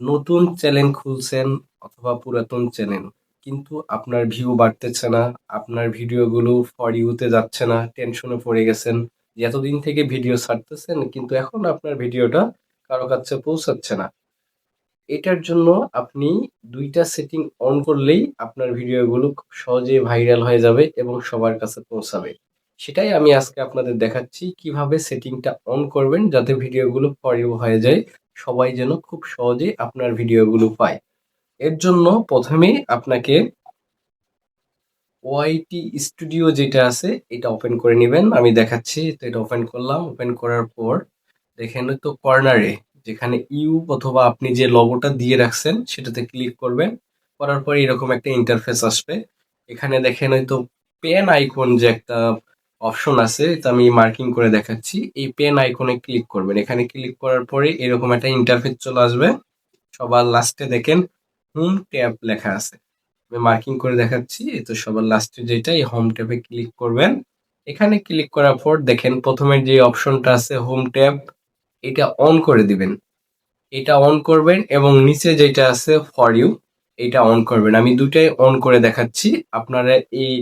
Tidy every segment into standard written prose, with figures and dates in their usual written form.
নতুন চ্যানেল খুলছেন অথবা পুরাতন চ্যানেল, কিন্তু আপনার ভিউ বাড়তেছে না, আপনার ভিডিওগুলো ফর ইউতে যাচ্ছে না, টেনশনে পড়ে গেছেন যে এতদিন থেকে ভিডিও ছাড়তেছেন কিন্তু এখন আপনার ভিডিওটা কারো কাছে পৌঁছাচ্ছে না। এটার জন্য আপনি ২ টা সেটিং অন করলেই আপনার ভিডিওগুলো খুব সহজেই ভাইরাল হয়ে যাবে এবং সবার কাছে পৌঁছাবে। সেটাই আমি আজকে আপনাদের দেখাচ্ছি কিভাবে সেটিংটা অন করবেন যাতে ভিডিওগুলো ফর ইউ হয়ে যায়। সবাই যেন খুব সহজেই আপনার ভিডিওগুলো পায়। এর জন্য ১ম এই আপনাকে ওআইটি স্টুডিও যেটা আছে এটা ওপেন করে নিবেন। আমি দেখাচ্ছি। তো এটা ওপেন করলাম। ওপেন করার পর দেখেন তো কর্নারে যেখানে ইউ অথবা আপনি যে লোগোটা দিয়ে রাখছেন সেটাতে ক্লিক করবেন। করার পরে এরকম একটা ইন্টারফেস আসবে। এখানে দেখেন হয়তো পেন আইকন যে একটা অপশন আছে, তো আমি মার্কিং করে দেখাচ্ছি। এই পেন আইকনে ক্লিক করবেন। এখানে ক্লিক করার পরে এরকম একটা ইন্টারফেস চলে আসবে। সবার লাস্টে দেখেন হোম ট্যাব লেখা আছে। আমি মার্কিং করে দেখাচ্ছি। এই তো সবার লাস্টে যেটা এই হোম ট্যাবে ক্লিক করবেন। এখানে ক্লিক করার পর দেখেন প্রথমে যে অপশনটা আছে হোম ট্যাব, এটা অন করে দিবেন। এটা অন করবেন এবং নিচে যেটা আছে ফর ইউ এটা অন করবেন। আমি দুটাই অন করে দেখাচ্ছি। আপনারা এই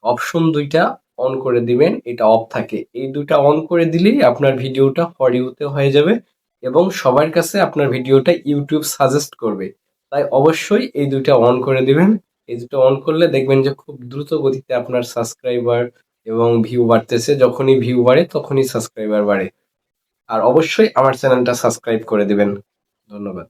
অপশন ২ টা অন করে দিবেন, এটা অফ থাকে। এই ২ টা অন করে দিলেই আপনার ভিডিওটা ফর ইউ তে হয়ে যাবে এবং সবার কাছে আপনার ভিডিওটা YouTube সাজেস্ট করবে। তাই অবশ্যই এই ২ টা অন করে দিবেন। এই ২ টা অন করলে দেখবেন যে খুব দ্রুত গতিতে আপনার সাবস্ক্রাইবার এবং ভিউ বাড়তেছে। যখনই ভিউ বাড়ে তখনই সাবস্ক্রাইবার বাড়ে। আর অবশ্যই আমার চ্যানেলটা সাবস্ক্রাইব করে দিবেন। ধন্যবাদ।